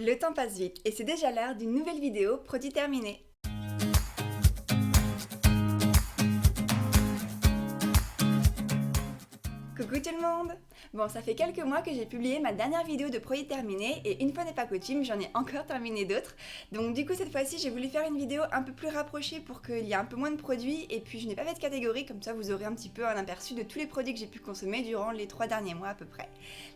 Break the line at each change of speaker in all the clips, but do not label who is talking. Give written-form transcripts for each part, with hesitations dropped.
Le temps passe vite et c'est déjà l'heure d'une nouvelle vidéo produit terminée. Coucou tout le monde! Bon, ça fait quelques mois que j'ai publié ma dernière vidéo de produit terminé et une fois n'est pas coutume, j'en ai encore terminé d'autres. Donc du coup cette fois-ci j'ai voulu faire une vidéo un peu plus rapprochée pour qu'il y ait un peu moins de produits et puis je n'ai pas fait de catégorie, comme ça vous aurez un petit peu un aperçu de tous les produits que j'ai pu consommer durant les 3 derniers mois à peu près.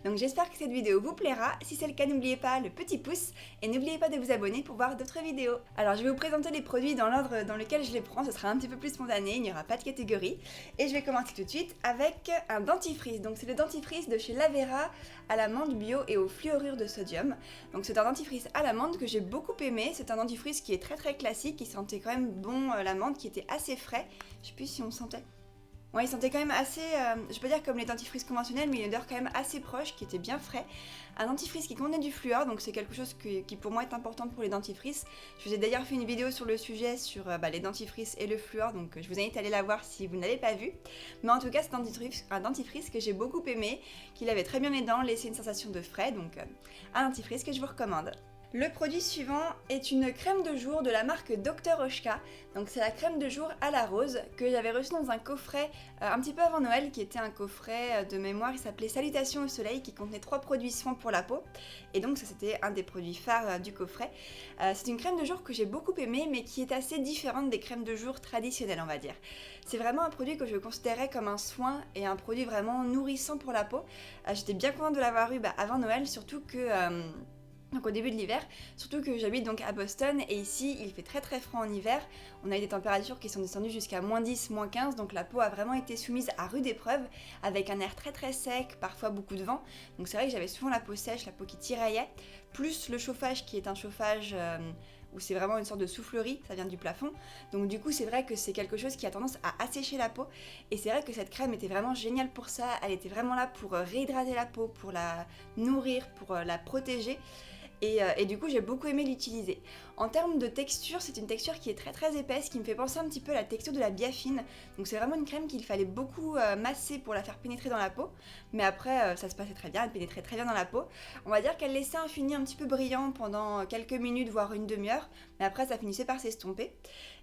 Donc j'espère que cette vidéo vous plaira, si c'est le cas n'oubliez pas le petit pouce et n'oubliez pas de vous abonner pour voir d'autres vidéos. Alors je vais vous présenter les produits dans l'ordre dans lequel je les prends, ce sera un petit peu plus spontané, il n'y aura pas de catégorie. Et je vais commencer tout de suite avec un dentifrice, donc c'est le dentifrice de chez Lavera à l'amande bio et au fluorure de sodium. Donc c'est un dentifrice à l'amande que j'ai beaucoup aimé, c'est un dentifrice qui est très classique, qui sentait quand même bon l'amande, qui était assez frais, je sais plus si on sentait. Ouais, il sentait quand même assez, je peux dire comme les dentifrices conventionnels, mais une odeur quand même assez proche, qui était bien frais. Un dentifrice qui contenait du fluor, donc c'est quelque chose qui pour moi est important pour les dentifrices. Je vous ai d'ailleurs fait une vidéo sur le sujet, sur les dentifrices et le fluor, donc je vous invite à aller la voir si vous ne l'avez pas vu. Mais en tout cas, c'est un dentifrice que j'ai beaucoup aimé, qui lavait très bien les dents, laissait une sensation de frais, donc un dentifrice que je vous recommande. Le produit suivant est une crème de jour de la marque Dr Oshka, donc c'est la crème de jour à la rose que j'avais reçue dans un coffret un petit peu avant Noël, qui était un coffret de mémoire, il s'appelait Salutations au soleil, qui contenait 3 produits soins pour la peau, et donc ça c'était un des produits phares du coffret. C'est une crème de jour que j'ai beaucoup aimée, mais qui est assez différente des crèmes de jour traditionnelles on va dire. C'est vraiment un produit que je considérais comme un soin et un produit vraiment nourrissant pour la peau. J'étais bien contente de l'avoir eu avant Noël, surtout que... donc au début de l'hiver, surtout que j'habite donc à Boston et ici il fait très froid en hiver, on a eu des températures qui sont descendues jusqu'à -10, -15, donc la peau a vraiment été soumise à rude épreuve avec un air très sec, parfois beaucoup de vent, donc c'est vrai que j'avais souvent la peau sèche, la peau qui tiraillait, plus le chauffage qui est un chauffage où c'est vraiment une sorte de soufflerie, ça vient du plafond, donc du coup c'est vrai que c'est quelque chose qui a tendance à assécher la peau, et c'est vrai que cette crème était vraiment géniale pour ça, elle était vraiment là pour réhydrater la peau, pour la nourrir, pour la protéger. Et du coup j'ai beaucoup aimé l'utiliser. En termes de texture, c'est une texture qui est très épaisse, qui me fait penser un petit peu à la texture de la biafine. Donc c'est vraiment une crème qu'il fallait beaucoup masser pour la faire pénétrer dans la peau. Mais après ça se passait très bien, elle pénétrait très bien dans la peau. On va dire qu'elle laissait un fini un petit peu brillant pendant quelques minutes, voire une demi-heure. Mais après ça finissait par s'estomper.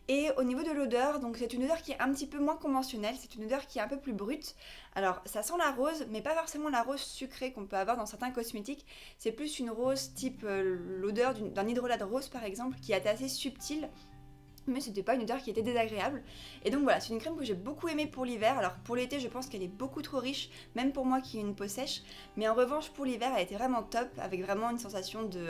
Et au niveau de l'odeur, donc c'est une odeur qui est un petit peu moins conventionnelle, c'est une odeur qui est un peu plus brute. Alors ça sent la rose, mais pas forcément la rose sucrée qu'on peut avoir dans certains cosmétiques. C'est plus une rose type l'odeur d'un hydrolat de rose par exemple, qui est assez subtile. Mais c'était pas une odeur qui était désagréable. Et donc voilà, c'est une crème que j'ai beaucoup aimée pour l'hiver. Alors pour l'été, je pense qu'elle est beaucoup trop riche, même pour moi qui ai une peau sèche. Mais en revanche, pour l'hiver, elle était vraiment top, avec vraiment une sensation de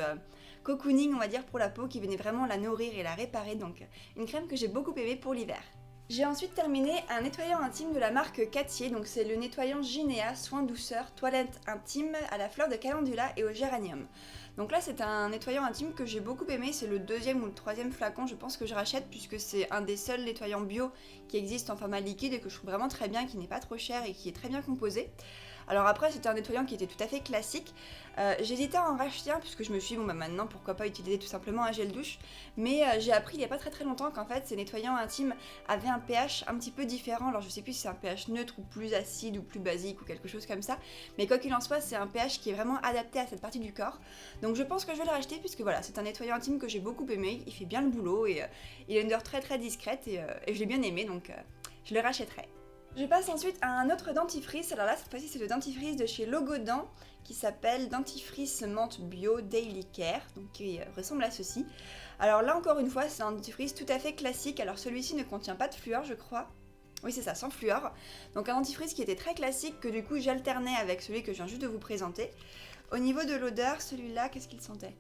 cocooning, on va dire, pour la peau, qui venait vraiment la nourrir et la réparer. Donc une crème que j'ai beaucoup aimée pour l'hiver. J'ai ensuite terminé un nettoyant intime de la marque Cattier, donc c'est le nettoyant Ginea Soin Douceur Toilette Intime à la fleur de calendula et au géranium. Donc là c'est un nettoyant intime que j'ai beaucoup aimé, c'est le 2e ou le 3e flacon je pense que je rachète puisque c'est un des seuls nettoyants bio qui existe en format liquide et que je trouve vraiment très bien, qui n'est pas trop cher et qui est très bien composé. Alors après c'était un nettoyant qui était tout à fait classique, j'hésitais à en racheter un puisque je me suis dit bon maintenant pourquoi pas utiliser tout simplement un gel douche, mais j'ai appris il n'y a pas très longtemps qu'en fait ces nettoyants intimes avaient un pH un petit peu différent, alors je sais plus si c'est un pH neutre ou plus acide ou plus basique ou quelque chose comme ça, mais quoi qu'il en soit c'est un pH qui est vraiment adapté à cette partie du corps, donc je pense que je vais le racheter puisque voilà c'est un nettoyant intime que j'ai beaucoup aimé, il fait bien le boulot et il a une odeur très discrète et je l'ai bien aimé donc je le rachèterai. Je passe ensuite à un autre dentifrice, alors là cette fois-ci c'est le dentifrice de chez Logodent qui s'appelle Dentifrice Menthe Bio Daily Care, donc qui ressemble à ceci. Alors là encore une fois c'est un dentifrice tout à fait classique, alors celui-ci ne contient pas de fluor je crois. Oui c'est ça, sans fluor. Donc un dentifrice qui était très classique que du coup j'alternais avec celui que je viens juste de vous présenter. Au niveau de l'odeur, celui-là, qu'est-ce qu'il sentait?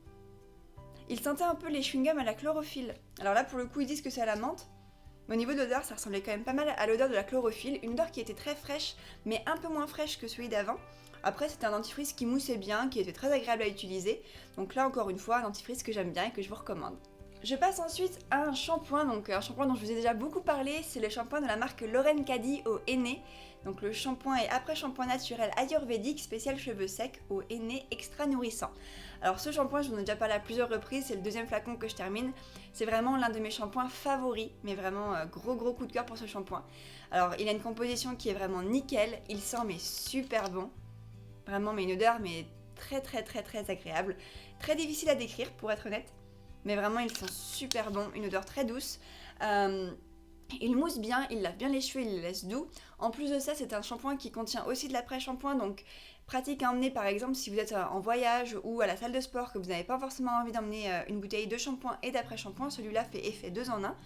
Il sentait un peu les chewing-gums à la chlorophylle. Alors là pour le coup ils disent que c'est à la menthe. Mais au niveau de l'odeur, ça ressemblait quand même pas mal à l'odeur de la chlorophylle, une odeur qui était très fraîche, mais un peu moins fraîche que celui d'avant. Après, c'était un dentifrice qui moussait bien, qui était très agréable à utiliser. Donc là, encore une fois, un dentifrice que j'aime bien et que je vous recommande. Je passe ensuite à un shampoing, donc un shampoing dont je vous ai déjà beaucoup parlé, c'est le shampoing de la marque Lauren Caddy au henné. Donc le shampoing est après-shampoing naturel ayurvédique spécial cheveux secs au henné extra nourrissant. Alors ce shampoing, je vous en ai déjà parlé à plusieurs reprises, c'est le 2e flacon que je termine. C'est vraiment l'un de mes shampoings favoris, mais vraiment gros coup de cœur pour ce shampoing. Alors il a une composition qui est vraiment nickel, il sent mais super bon. Vraiment mais une odeur mais très agréables. Très difficiles à décrire pour être honnête, mais vraiment ils sont super bons, une odeur très douce. Il mousse bien, il lave bien les cheveux, il les laisse doux. En plus de ça, c'est un shampoing qui contient aussi de l'après-shampoing, donc pratique à emmener par exemple si vous êtes en voyage ou à la salle de sport, que vous n'avez pas forcément envie d'emmener une bouteille de shampoing et d'après-shampoing. Celui-là fait effet 2 en 1.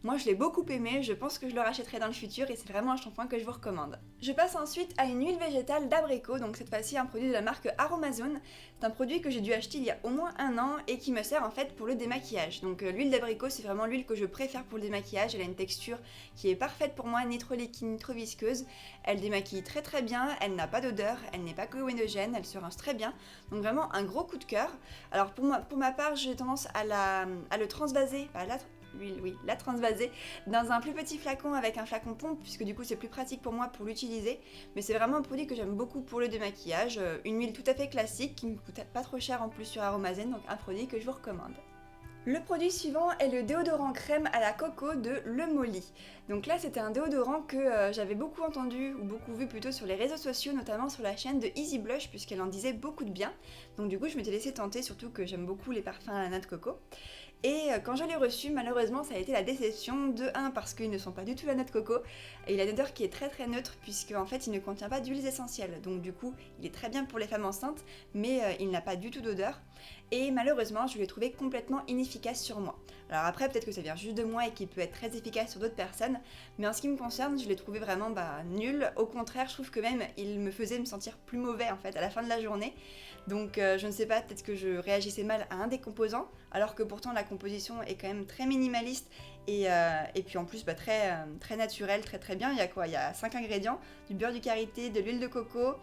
Moi je l'ai beaucoup aimé, je pense que je le rachèterai dans le futur et c'est vraiment un shampoing que je vous recommande. Je passe ensuite à une huile végétale d'abricot, donc cette fois-ci un produit de la marque Aromazone. C'est un produit que j'ai dû acheter il y a au moins 1 an et qui me sert en fait pour le démaquillage. Donc l'huile d'abricot c'est vraiment l'huile que je préfère pour le démaquillage, elle a une texture qui est parfaite pour moi, ni trop liquide ni trop visqueuse. Elle démaquille très bien, elle n'a pas d'odeur, elle n'est pas comedogène, elle se rince très bien. Donc vraiment un gros coup de cœur. Alors pour ma part j'ai tendance à le transvaser, la transvaser dans un plus petit flacon avec un flacon pompe puisque du coup c'est plus pratique pour moi pour l'utiliser, mais c'est vraiment un produit que j'aime beaucoup pour le démaquillage, une huile tout à fait classique qui ne coûte pas trop cher en plus sur Aromazone, donc un produit que je vous recommande. Le produit suivant est le déodorant crème à la coco de Le Molly. Donc là c'était un déodorant que j'avais beaucoup entendu, ou beaucoup vu plutôt sur les réseaux sociaux, notamment sur la chaîne de Easy Blush puisqu'elle en disait beaucoup de bien. Donc du coup je m'étais laissée tenter, surtout que j'aime beaucoup les parfums à la noix de coco. Et quand je l'ai reçu, malheureusement ça a été la déception de 1 parce qu'ils ne sont pas du tout la noix de coco et il a une odeur qui est très neutre puisque en fait il ne contient pas d'huiles essentielles. Donc du coup il est très bien pour les femmes enceintes mais il n'a pas du tout d'odeur. Et malheureusement je l'ai trouvé complètement inefficace sur moi. Alors après peut-être que ça vient juste de moi et qu'il peut être très efficace sur d'autres personnes, mais en ce qui me concerne je l'ai trouvé vraiment nul. Au contraire je trouve que même il me faisait me sentir plus mauvais en fait à la fin de la journée. Donc je ne sais pas, peut-être que je réagissais mal à un des composants, alors que pourtant la composition est quand même très minimaliste et puis en plus très naturelle, très bien. Il y a quoi? Il y a 5 ingrédients, du beurre de karité, de l'huile de coco,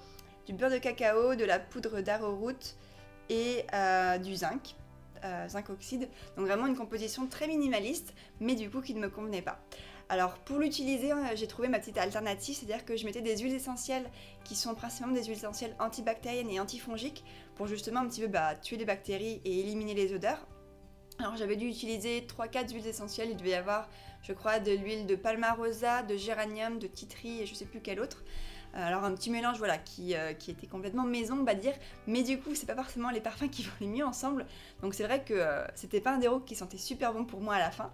du beurre de cacao, de la poudre d'arrowroot et du zinc. Zinc oxyde, donc vraiment une composition très minimaliste, mais du coup qui ne me convenait pas. Alors pour l'utiliser, j'ai trouvé ma petite alternative, c'est-à-dire que je mettais des huiles essentielles qui sont principalement des huiles essentielles antibactériennes et antifongiques pour justement un petit peu tuer les bactéries et éliminer les odeurs. Alors j'avais dû utiliser 3-4 huiles essentielles, il devait y avoir je crois de l'huile de palmarosa, de géranium, de tea tree et je sais plus quelle autre. Alors un petit mélange voilà qui était complètement maison on va dire, mais du coup c'est pas forcément les parfums qui vont les mieux ensemble, donc c'est vrai que c'était pas un déo qui sentait super bon pour moi à la fin,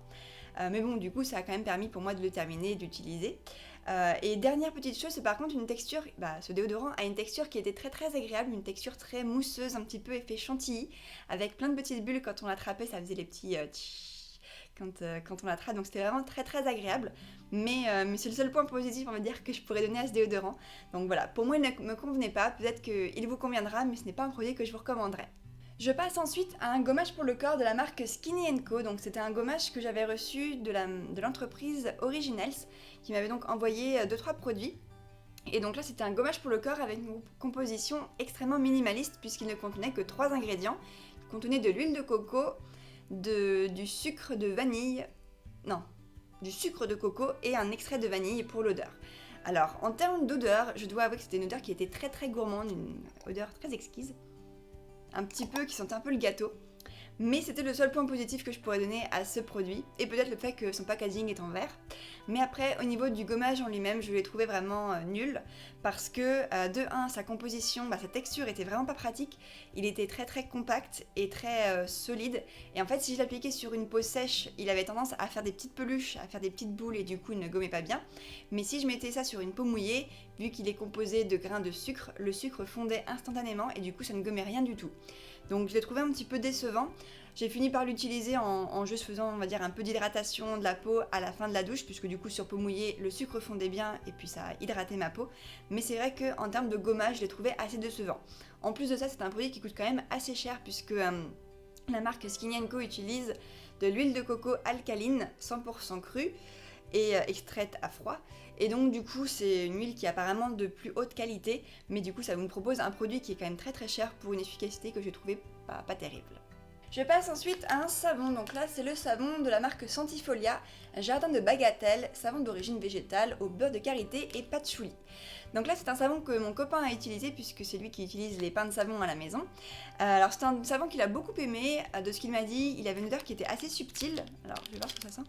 mais bon du coup ça a quand même permis pour moi de le terminer et d'utiliser. Et dernière petite chose, c'est par contre une texture, ce déodorant a une texture qui était très agréable, une texture très mousseuse, un petit peu effet chantilly, avec plein de petites bulles quand on l'attrapait, ça faisait les petits quand on l'attrape, donc c'était vraiment très agréable, mais c'est le seul point positif on va dire que je pourrais donner à ce déodorant. Donc voilà, pour moi il ne me convenait pas, peut-être qu'il vous conviendra, mais ce n'est pas un produit que je vous recommanderais. Je passe ensuite à un gommage pour le corps de la marque Skinny & Co. Donc c'était un gommage que j'avais reçu de l'entreprise Originals qui m'avait donc envoyé 2-3 produits. Et donc là c'était un gommage pour le corps avec une composition extrêmement minimaliste puisqu'il ne contenait que 3 ingrédients. Il contenait de l'huile de coco, du sucre de vanille, du sucre de coco et un extrait de vanille pour l'odeur. Alors en termes d'odeur, je dois avouer que c'était une odeur qui était très gourmande, une odeur très exquise. Un petit peu, qui sentait un peu le gâteau. Mais c'était le seul point positif que je pourrais donner à ce produit, et peut-être le fait que son packaging est en verre. Mais après, au niveau du gommage en lui-même, je l'ai trouvé vraiment nul, parce que de 1, sa composition, sa texture était vraiment pas pratique, il était très compact et très solide, et en fait si je l'appliquais sur une peau sèche, il avait tendance à faire des petites peluches, à faire des petites boules, et du coup il ne gommait pas bien. Mais si je mettais ça sur une peau mouillée, vu qu'il est composé de grains de sucre, le sucre fondait instantanément, et du coup ça ne gommait rien du tout. Donc je l'ai trouvé un petit peu décevant. J'ai fini par l'utiliser en juste faisant on va dire un peu d'hydratation de la peau à la fin de la douche, puisque du coup sur peau mouillée le sucre fondait bien et puis ça a hydraté ma peau. Mais c'est vrai qu'en termes de gommage je l'ai trouvé assez décevant. En plus de ça c'est un produit qui coûte quand même assez cher puisque la marque Skinny & Co utilise de l'huile de coco alcaline 100% crue et extraite à froid. Et donc du coup c'est une huile qui est apparemment de plus haute qualité, mais du coup ça vous propose un produit qui est quand même très cher pour une efficacité que j'ai trouvé pas terrible. Je passe ensuite à un savon, donc là c'est le savon de la marque Santifolia, Jardin de Bagatelle, savon d'origine végétale au beurre de karité et patchouli. Donc là c'est un savon que mon copain a utilisé puisque c'est lui qui utilise les pains de savon à la maison. Alors c'est un savon qu'il a beaucoup aimé, de ce qu'il m'a dit, il avait une odeur qui était assez subtile, alors je vais voir ce que ça sent.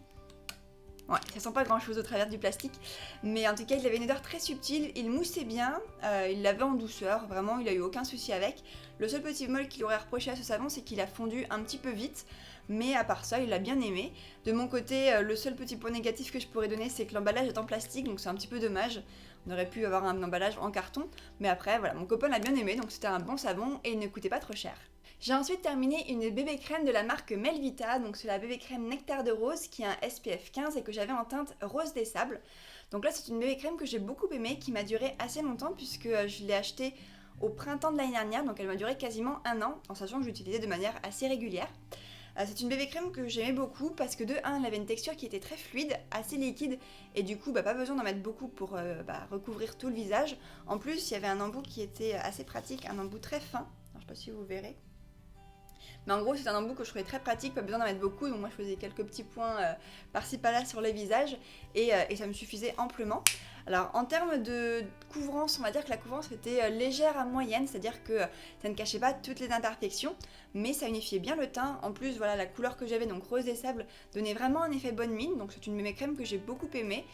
Ouais, ça sent pas grand chose au travers du plastique, mais en tout cas il avait une odeur très subtile, il moussait bien, il l'avait en douceur, vraiment il a eu aucun souci avec. Le seul petit bémol qu'il aurait reproché à ce savon, c'est qu'il a fondu un petit peu vite, mais à part ça il l'a bien aimé. De mon côté, le seul petit point négatif que je pourrais donner, c'est que l'emballage est en plastique, donc c'est un petit peu dommage. On aurait pu avoir un emballage en carton, mais après voilà, mon copain l'a bien aimé, donc c'était un bon savon et il ne coûtait pas trop cher. J'ai ensuite terminé une bébé crème de la marque Melvita, donc c'est la bébé crème Nectar de Rose qui a un SPF 15 et que j'avais en teinte rose des sables. Donc là c'est une bébé crème que j'ai beaucoup aimée, qui m'a duré assez longtemps puisque je l'ai achetée au printemps de l'année dernière, donc elle m'a duré quasiment un an, en sachant que je l'utilisais de manière assez régulière. C'est une bébé crème que j'aimais beaucoup parce que de 1, elle avait une texture qui était très fluide, assez liquide et du coup pas besoin d'en mettre beaucoup pour recouvrir tout le visage. En plus il y avait un embout qui était assez pratique, un embout très fin, alors, je sais pas si vous verrez. Mais en gros, c'est un embout que je trouvais très pratique, pas besoin d'en mettre beaucoup. Donc moi, je faisais quelques petits points par-ci par-là sur le visage et ça me suffisait amplement. Alors, en termes de couvrance, on va dire que la couvrance était légère à moyenne, c'est-à-dire que ça ne cachait pas toutes les imperfections, mais ça unifiait bien le teint. En plus, voilà, la couleur que j'avais, donc rose des sables, donnait vraiment un effet bonne mine. Donc c'est une de mes crèmes que j'ai beaucoup aimée.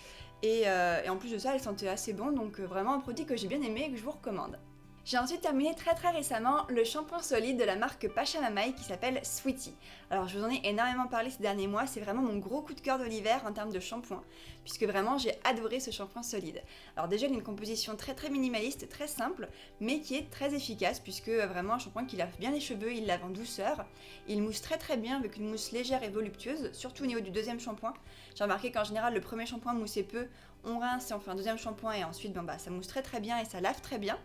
Et en plus de ça, elle sentait assez bon, donc vraiment un produit que j'ai bien aimé et que je vous recommande. J'ai ensuite terminé très récemment le shampoing solide de la marque Pachamamaï qui s'appelle Sweetie. Alors je vous en ai énormément parlé ces derniers mois, c'est vraiment mon gros coup de cœur de l'hiver en termes de shampoing, puisque vraiment j'ai adoré ce shampoing solide. Alors déjà il a une composition très minimaliste, très simple, mais qui est très efficace, puisque vraiment un shampoing qui lave bien les cheveux, il lave en douceur, il mousse très bien avec une mousse légère et voluptueuse, surtout au niveau du deuxième shampoing. J'ai remarqué qu'en général le premier shampoing moussait peu, on rince et on fait un deuxième shampoing et ensuite ça mousse très bien et ça lave très bien.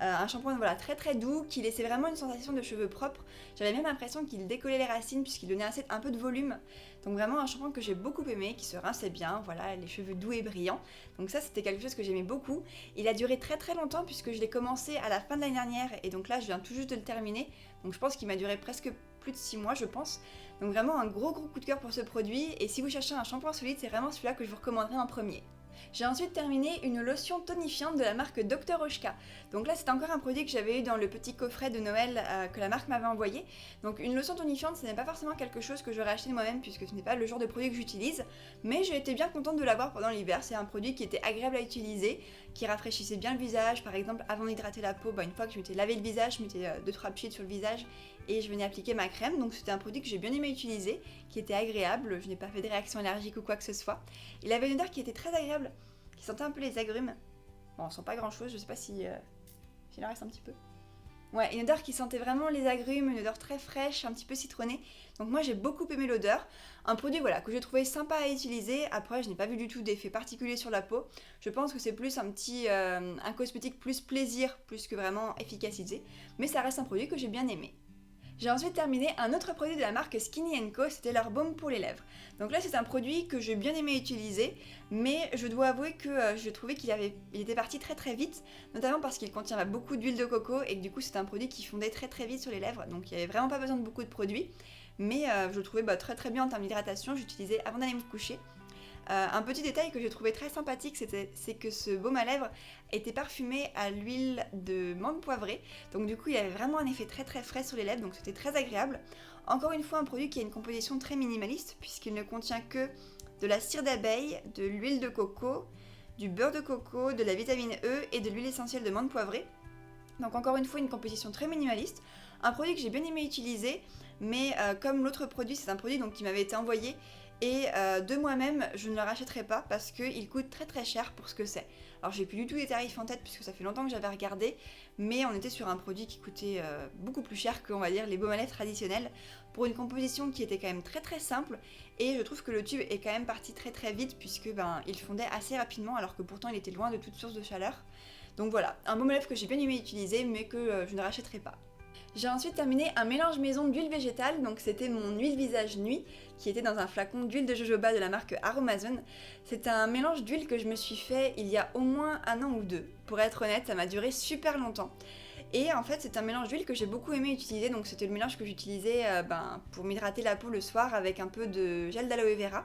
Un shampoing voilà, très doux, qui laissait vraiment une sensation de cheveux propres. J'avais même l'impression qu'il décollait les racines puisqu'il donnait un peu de volume. Donc vraiment un shampoing que j'ai beaucoup aimé, qui se rinçait bien, voilà, les cheveux doux et brillants. Donc ça c'était quelque chose que j'aimais beaucoup. Il a duré très longtemps puisque je l'ai commencé à la fin de l'année dernière et donc là je viens tout juste de le terminer. Donc je pense qu'il m'a duré presque plus de 6 mois je pense. Donc vraiment un gros coup de cœur pour ce produit et si vous cherchez un shampoing solide, c'est vraiment celui-là que je vous recommanderais en premier. J'ai ensuite terminé une lotion tonifiante de la marque Dr Oshka. Donc là c'est encore un produit que j'avais eu dans le petit coffret de Noël que la marque m'avait envoyé. Donc une lotion tonifiante ce n'est pas forcément quelque chose que j'aurais acheté de moi-même puisque ce n'est pas le genre de produit que j'utilise. Mais j'ai été bien contente de l'avoir pendant l'hiver, c'est un produit qui était agréable à utiliser, qui rafraîchissait bien le visage. Par exemple avant d'hydrater la peau, une fois que je m'étais lavé le visage, je mettais 2-3 pchits sur le visage et je venais appliquer ma crème. Donc c'était un produit que j'ai bien aimé utiliser, qui était agréable, je n'ai pas fait de réaction allergique ou quoi que ce soit. Il avait une odeur qui était très agréable, qui sentait un peu les agrumes. Bon, on sent pas grand chose, je sais pas s'il en reste un petit peu. Ouais, une odeur qui sentait vraiment les agrumes, une odeur très fraîche, un petit peu citronnée. Donc moi j'ai beaucoup aimé l'odeur. Un produit voilà, que j'ai trouvé sympa à utiliser. Après je n'ai pas vu du tout d'effet particulier sur la peau. Je pense que c'est plus un cosmétique plus plaisir, plus que vraiment efficacité. Mais ça reste un produit que j'ai bien aimé. J'ai ensuite terminé un autre produit de la marque Skinny & Co, c'était leur baume pour les lèvres. Donc là c'est un produit que j'ai bien aimé utiliser, mais je dois avouer que je trouvais qu'il était parti très vite, notamment parce qu'il contient beaucoup d'huile de coco et que du coup c'est un produit qui fondait très vite sur les lèvres, donc il n'y avait vraiment pas besoin de beaucoup de produits, mais je le trouvais très bien en termes d'hydratation, j'utilisais avant d'aller me coucher. Un petit détail que j'ai trouvé très sympathique, c'est que ce baume à lèvres était parfumé à l'huile de menthe poivrée. Donc du coup, il avait vraiment un effet très frais sur les lèvres, donc c'était très agréable. Encore une fois, un produit qui a une composition très minimaliste, puisqu'il ne contient que de la cire d'abeille, de l'huile de coco, du beurre de coco, de la vitamine E et de l'huile essentielle de menthe poivrée. Donc encore une fois, une composition très minimaliste. Un produit que j'ai bien aimé utiliser, mais comme l'autre produit, c'est un produit donc, qui m'avait été envoyé, et de moi-même je ne le rachèterai pas parce qu'il coûte très cher pour ce que c'est. Alors j'ai plus du tout les tarifs en tête puisque ça fait longtemps que j'avais regardé, mais on était sur un produit qui coûtait beaucoup plus cher que on va dire les baumes à lèvres traditionnels, pour une composition qui était quand même très simple, et je trouve que le tube est quand même parti très vite puisque il fondait assez rapidement alors que pourtant il était loin de toute source de chaleur. Donc voilà, un baume à lèvres que j'ai bien aimé utiliser mais que je ne rachèterai pas. J'ai ensuite terminé un mélange maison d'huile végétale, donc c'était mon huile visage nuit qui était dans un flacon d'huile de jojoba de la marque Aromazone. C'est un mélange d'huile que je me suis fait il y a au moins 1 an ou 2. Pour être honnête, ça m'a duré super longtemps. Et en fait, c'est un mélange d'huile que j'ai beaucoup aimé utiliser, donc c'était le mélange que j'utilisais pour m'hydrater la peau le soir avec un peu de gel d'aloe vera.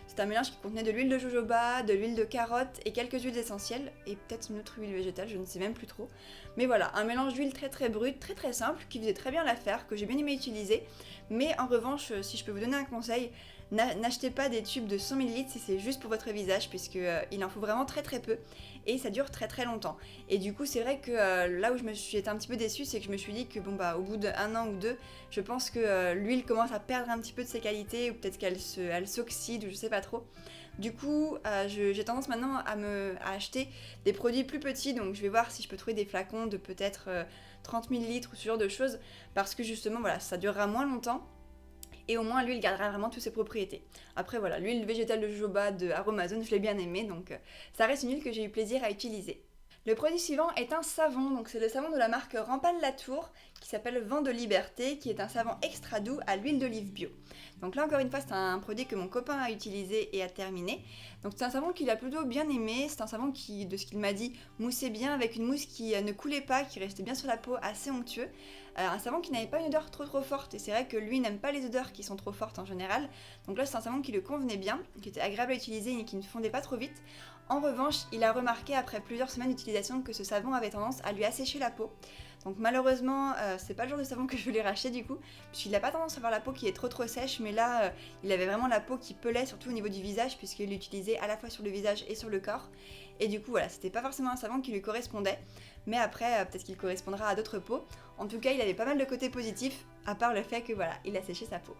C'est un mélange qui contenait de l'huile de jojoba, de l'huile de carotte et quelques huiles essentielles, et peut-être une autre huile végétale, je ne sais même plus trop. Mais voilà, un mélange d'huile très très brut, très très simple, qui faisait très bien l'affaire, que j'ai bien aimé utiliser. Mais en revanche, si je peux vous donner un conseil, n'achetez pas des tubes de 100 ml si c'est juste pour votre visage, puisque il en faut vraiment très très peu, et ça dure très très longtemps. Et du coup, c'est vrai que là où je me suis été un petit peu déçue, c'est que je me suis dit que bon bah au bout d'un an ou deux, je pense que l'huile commence à perdre un petit peu de ses qualités, ou peut-être qu'elle s'oxyde, ou je sais pas trop. Du coup, j'ai tendance maintenant à acheter des produits plus petits, donc je vais voir si je peux trouver des flacons de peut-être 30 ml ou ce genre de choses, parce que justement, voilà, ça durera moins longtemps, et au moins l'huile gardera vraiment toutes ses propriétés. Après voilà, l'huile végétale de jojoba de Aromazone, je l'ai bien aimée, donc ça reste une huile que j'ai eu plaisir à utiliser. Le produit suivant est un savon, donc c'est le savon de la marque Rampal Latour qui s'appelle Vent de Liberté, qui est un savon extra doux à l'huile d'olive bio. Donc là encore une fois, c'est un produit que mon copain a utilisé et a terminé. Donc c'est un savon qu'il a plutôt bien aimé, c'est un savon qui, de ce qu'il m'a dit, moussait bien avec une mousse qui ne coulait pas, qui restait bien sur la peau, assez onctueux. Un savon qui n'avait pas une odeur trop forte, et c'est vrai que lui n'aime pas les odeurs qui sont trop fortes en général. Donc là c'est un savon qui le convenait bien, qui était agréable à utiliser et qui ne fondait pas trop vite. En revanche, il a remarqué après plusieurs semaines d'utilisation que ce savon avait tendance à lui assécher la peau. Donc malheureusement, c'est pas le genre de savon que je vais lui racheter du coup, puisqu'il n'a pas tendance à avoir la peau qui est trop sèche, mais là, il avait vraiment la peau qui pelait, surtout au niveau du visage, puisqu'il l'utilisait à la fois sur le visage et sur le corps. Et du coup, voilà, c'était pas forcément un savon qui lui correspondait, mais après, peut-être qu'il correspondra à d'autres peaux. En tout cas, il avait pas mal de côtés positifs, à part le fait que voilà, il a séché sa peau.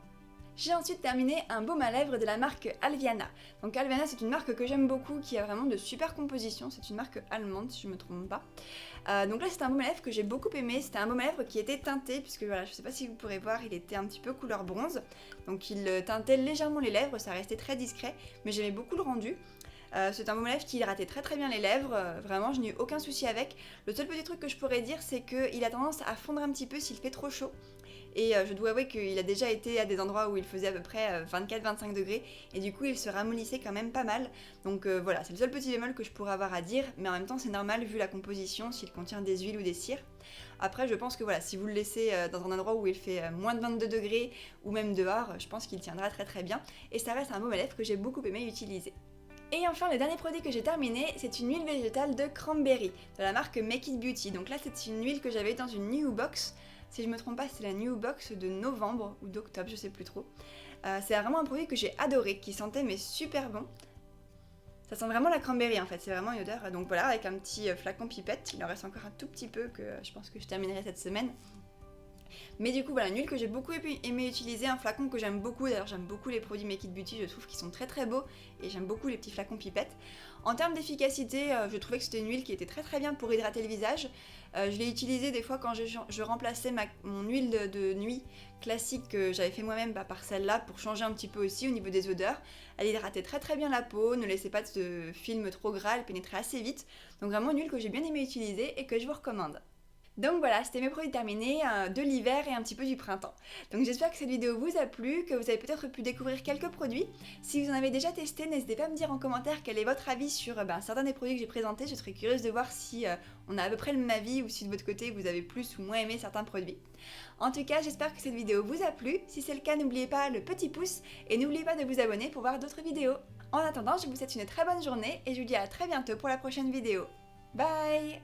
J'ai ensuite terminé un baume à lèvres de la marque Alviana. Donc Alviana, c'est une marque que j'aime beaucoup, qui a vraiment de super compositions. C'est une marque allemande, si je me trompe pas. Donc là, c'était un baume à lèvres que j'ai beaucoup aimé. C'était un baume à lèvres qui était teinté, puisque voilà, je sais pas si vous pourrez voir, il était un petit peu couleur bronze. Donc il teintait légèrement les lèvres, ça restait très discret, mais j'aimais beaucoup le rendu. C'est un baume à lèvres qui hydratait très bien les lèvres, vraiment je n'ai eu aucun souci avec. Le seul petit truc que je pourrais dire, c'est qu'il a tendance à fondre un petit peu s'il fait trop chaud. Et je dois avouer qu'il a déjà été à des endroits où il faisait à peu près 24-25 degrés, et du coup il se ramollissait quand même pas mal. Donc voilà, c'est le seul petit bémol que je pourrais avoir à dire, mais en même temps c'est normal vu la composition, s'il contient des huiles ou des cires. Après je pense que voilà, si vous le laissez dans un endroit où il fait moins de 22 degrés, ou même dehors, je pense qu'il tiendra très bien, et ça reste un baume à lèvres que j'ai beaucoup aimé utiliser. Et enfin, le dernier produit que j'ai terminé, c'est une huile végétale de cranberry, de la marque Make It Beauty. Donc là, c'est une huile que j'avais dans une New Box. Si je me trompe pas, c'est la New Box de novembre ou d'octobre, je sais plus trop. C'est vraiment un produit que j'ai adoré, qui sentait mais super bon. Ça sent vraiment la cranberry en fait, c'est vraiment une odeur. Donc voilà, avec un petit flacon pipette, il en reste encore un tout petit peu que je pense que je terminerai cette semaine. Mais du coup voilà, une huile que j'ai beaucoup aimé utiliser, un flacon que j'aime beaucoup, d'ailleurs j'aime beaucoup les produits Make It Beauty, je trouve qu'ils sont très beaux et j'aime beaucoup les petits flacons pipettes. En termes d'efficacité, je trouvais que c'était une huile qui était très bien pour hydrater le visage. Je l'ai utilisée des fois quand je remplaçais mon huile de nuit classique que j'avais fait moi-même par celle-là pour changer un petit peu aussi au niveau des odeurs. Elle hydratait très bien la peau, ne laissait pas de film trop gras, elle pénétrait assez vite. Donc vraiment une huile que j'ai bien aimé utiliser et que je vous recommande. Donc voilà, c'était mes produits terminés de l'hiver et un petit peu du printemps. Donc j'espère que cette vidéo vous a plu, que vous avez peut-être pu découvrir quelques produits. Si vous en avez déjà testé, n'hésitez pas à me dire en commentaire quel est votre avis sur certains des produits que j'ai présentés. Je serais curieuse de voir si on a à peu près le même avis ou si de votre côté vous avez plus ou moins aimé certains produits. En tout cas, j'espère que cette vidéo vous a plu. Si c'est le cas, n'oubliez pas le petit pouce et n'oubliez pas de vous abonner pour voir d'autres vidéos. En attendant, je vous souhaite une très bonne journée et je vous dis à très bientôt pour la prochaine vidéo. Bye!